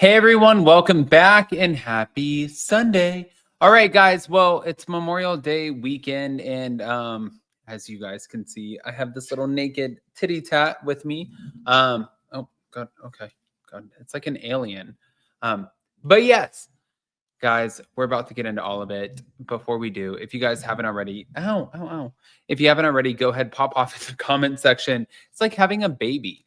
Hey everyone, welcome back and happy Sunday. All right, guys. Well, it's Memorial Day weekend, and as you guys can see, I have this little naked titty tat with me. Oh god, okay. God, it's like an alien. But yes, guys, we're about to get into all of it. Before we do, if you guys haven't already, ow. If you haven't already, go ahead, pop off in the comment section. It's like having a baby.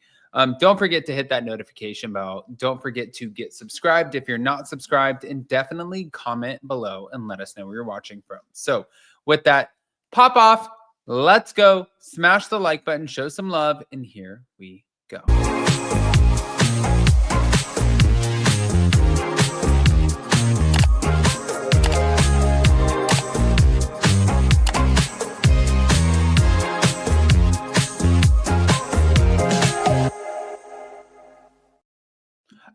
Don't forget to hit that notification bell. Don't forget to get subscribed if you're not subscribed, and definitely comment below and let us know where you're watching from. So, with that, pop off. Let's go. Smash the like button, show some love, and here we go.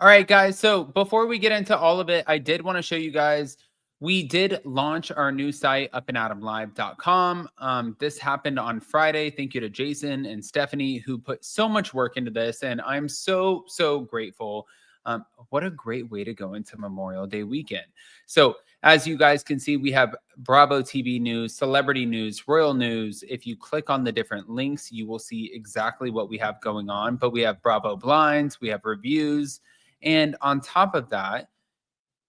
All right, guys. So before we get into all of it, I did want to show you guys, we did launch our new site, upandadamlive.com. This happened on Friday. Thank you to Jason and Stephanie who put so much work into this. And I'm so grateful. What a great way to go into Memorial Day weekend. So as you guys can see, we have Bravo TV news, celebrity news, royal news. If you click on the different links, you will see exactly what we have going on. But we have Bravo blinds, we have reviews. And on top of that,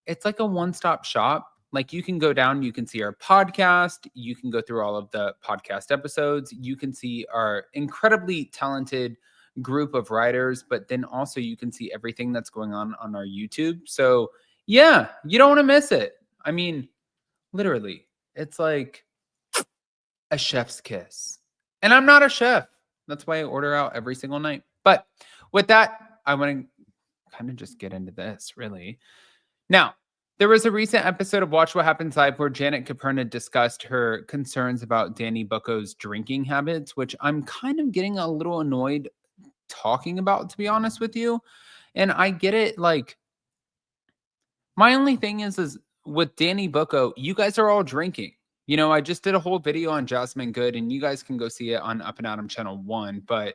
it's like a one-stop shop. Like you can go down, you can see our podcast, you can go through all of the podcast episodes, you can see our incredibly talented group of writers, but then also you can see everything that's going on our YouTube. So yeah, you don't want to miss it. I mean, literally, it's like a chef's kiss. And I'm not a chef. That's why I order out every single night. But with that, I want to kind of just get into this, really. Now, there was a recent episode of Watch What Happens Live where Janet Caperna discussed her concerns about Danny Booko's drinking habits, which I'm kind of getting a little annoyed talking about, to be honest with you. And I get it. Like, my only thing is with Danny Booko, you guys are all drinking. You know, I just did a whole video on Jasmine Good, and you guys can go see it on Up and Adam Channel 1. But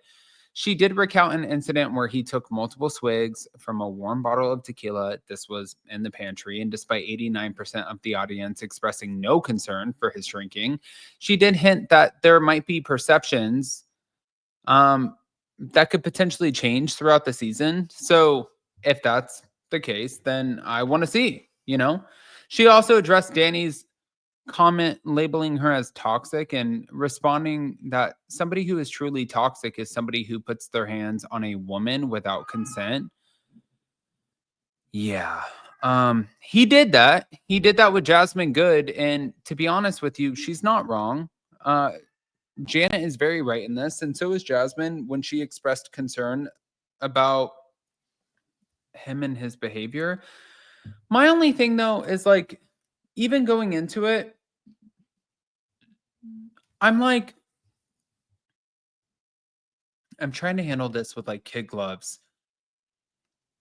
she did recount an incident where he took multiple swigs from a warm bottle of tequila. This was in the pantry. And despite 89% of the audience expressing no concern for his drinking, she did hint that there might be perceptions that could potentially change throughout the season. So if that's the case, then I want to see, you know. She also addressed Danny's comment labeling her as toxic and responding that somebody who is truly toxic is somebody who puts their hands on a woman without consent. Yeah. He did that. He did that with Jasmine Good, and to be honest with you, she's not wrong. Janet is very right in this, and so is Jasmine when she expressed concern about him and his behavior. My only thing though is like, even going into it, I'm like, I'm trying to handle this with like kid gloves.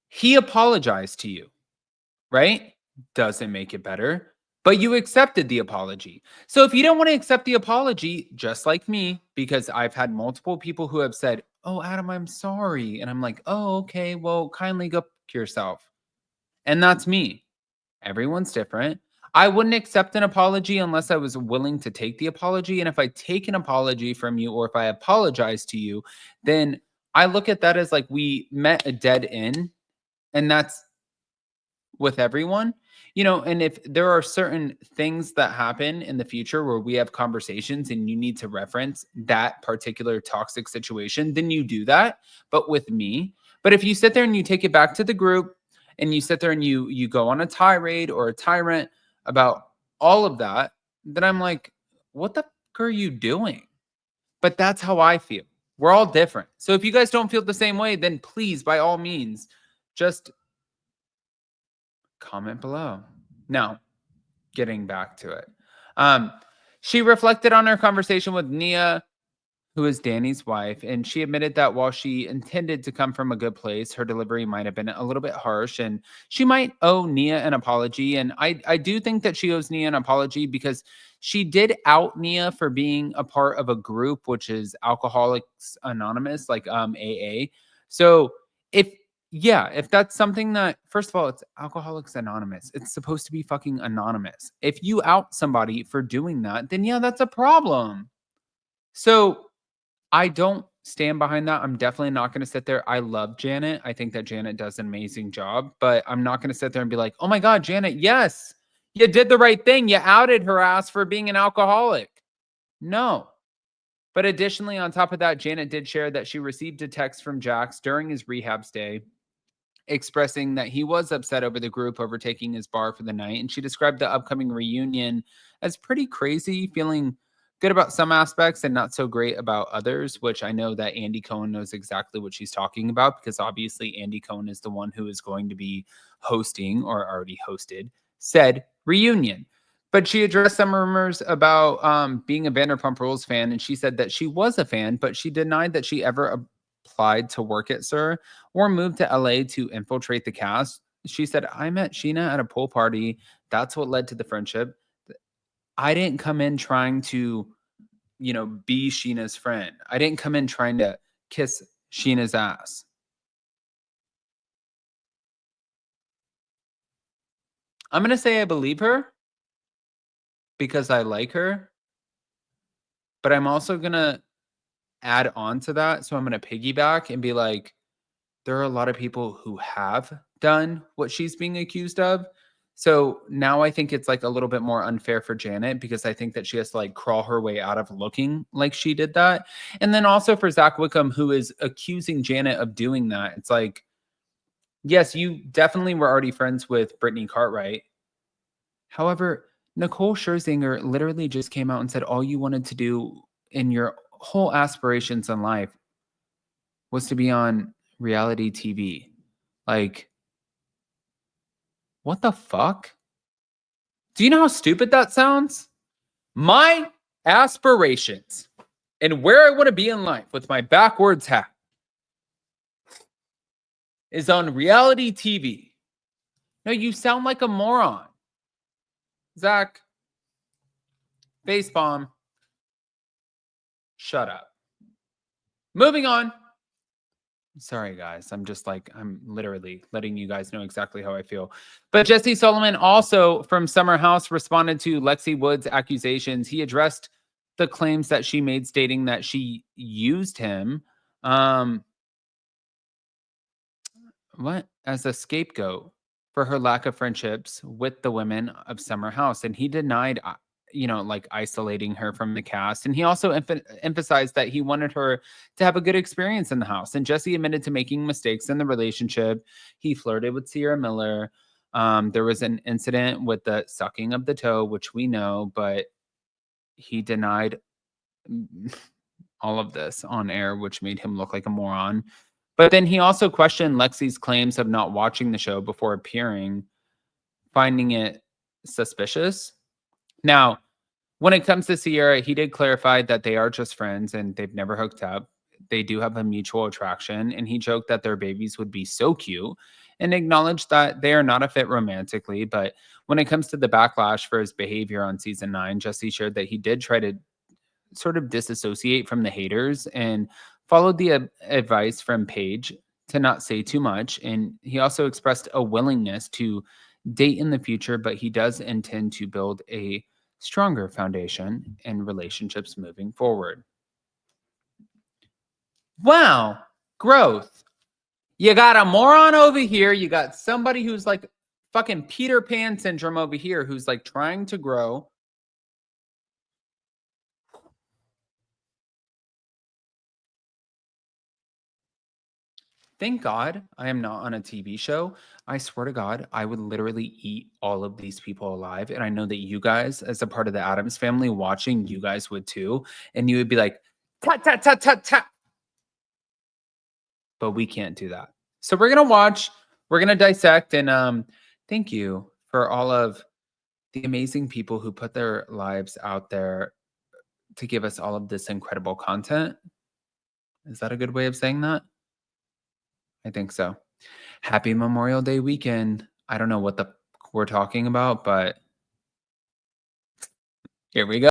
He apologized to you, right? Doesn't make it better, but you accepted the apology. So if you don't want to accept the apology, just like me, because I've had multiple people who have said, "Oh, Adam, I'm sorry." And I'm like, "Oh, okay, well, kindly go fuck yourself." And that's me. Everyone's different. I wouldn't accept an apology unless I was willing to take the apology. And if I take an apology from you or if I apologize to you, then I look at that as like we met a dead end. And that's with everyone, you know. And if there are certain things that happen in the future where we have conversations and you need to reference that particular toxic situation, then you do that. But with me, but if you sit there and you take it back to the group and you sit there and you go on a tirade or a tyrant about all of that, then I'm like, what the fuck are you doing? But that's how I feel. We're all different. So if you guys don't feel the same way, then please, by all means, just comment below. Now, getting back to it. She reflected on her conversation with Nia, who is Danny's wife, and she admitted that while she intended to come from a good place, her delivery might have been a little bit harsh, and she might owe Nia an apology. And I do think that she owes Nia an apology because she did out Nia for being a part of a group, which is Alcoholics Anonymous, like AA. So if Yeah, if that's something that first of all, it's Alcoholics Anonymous. It's supposed to be fucking anonymous. If you out somebody for doing that, then yeah, that's a problem. So I don't stand behind that. I'm definitely not going to sit there. I love Janet. I think that Janet does an amazing job, but I'm not going to sit there and be like, oh my God, Janet, yes, you did the right thing. You outed her ass for being an alcoholic. No. But additionally, on top of that, Janet did share that she received a text from Jax during his rehab stay expressing that he was upset over the group overtaking his bar for the night. And she described the upcoming reunion as pretty crazy, feeling good about some aspects and not so great about others, which I know that Andy Cohen knows exactly what she's talking about because obviously Andy Cohen is the one who is going to be hosting or already hosted said reunion. But she addressed some rumors about being a Vanderpump Rules fan, and she said that she was a fan, but she denied that she ever applied to work at Sir or moved to LA to infiltrate the cast. She said, I met Sheena at a pool party. That's what led to the friendship. I didn't come in trying to, be Sheena's friend. I didn't come in trying to kiss Sheena's ass. I'm going to say I believe her because I like her, but I'm also going to add on to that. So I'm going to piggyback and be like, there are a lot of people who have done what she's being accused of. So now I think it's like a little bit more unfair for Janet because I think that she has to like crawl her way out of looking like she did that. And then also for Zach Wickham, who is accusing Janet of doing that. It's like, yes, you definitely were already friends with Brittany Cartwright. However, Nicole Scherzinger literally just came out and said all you wanted to do in your whole aspirations in life was to be on reality TV. Like, what the fuck? Do you know how stupid that sounds? My aspirations and where I want to be in life with my backwards hat is on reality TV. No, you sound like a moron. Zach, facepalm, shut up. Moving on. Sorry, guys. I'm literally letting you guys know exactly how I feel. But Jesse Solomon also from Summer House responded to Lexi Wood's accusations. He addressed the claims that she made, stating that she used him as a scapegoat for her lack of friendships with the women of Summer House. And he denied, like isolating her from the cast. And he also emphasized that he wanted her to have a good experience in the house. And Jesse admitted to making mistakes in the relationship. He flirted with Ciara Miller. There was an incident with the sucking of the toe, which we know, but he denied all of this on air, which made him look like a moron. But then he also questioned Lexi's claims of not watching the show before appearing, finding it suspicious. Now, when it comes to Ciara, he did clarify that they are just friends and they've never hooked up. They do have a mutual attraction, and he joked that their babies would be so cute and acknowledged that they are not a fit romantically. But when it comes to the backlash for his behavior on season 9, Jesse shared that he did try to sort of disassociate from the haters and followed the advice from Paige to not say too much. And he also expressed a willingness to date in the future, but he does intend to build a stronger foundation in relationships moving forward. Wow, growth. You got a moron over here. You got somebody who's like fucking Peter Pan syndrome over here who's like trying to grow. Thank God I am not on a TV show. I swear to God, I would literally eat all of these people alive. And I know that you guys, as a part of the Adams family watching, you guys would too. And you would be like, tat, tat, tat, tat, tat. But we can't do that. So we're going to watch, we're going to dissect. And thank you for all of the amazing people who put their lives out there to give us all of this incredible content. Is that a good way of saying that? I think so. Happy Memorial Day weekend. I don't know what we're talking about, but here we go.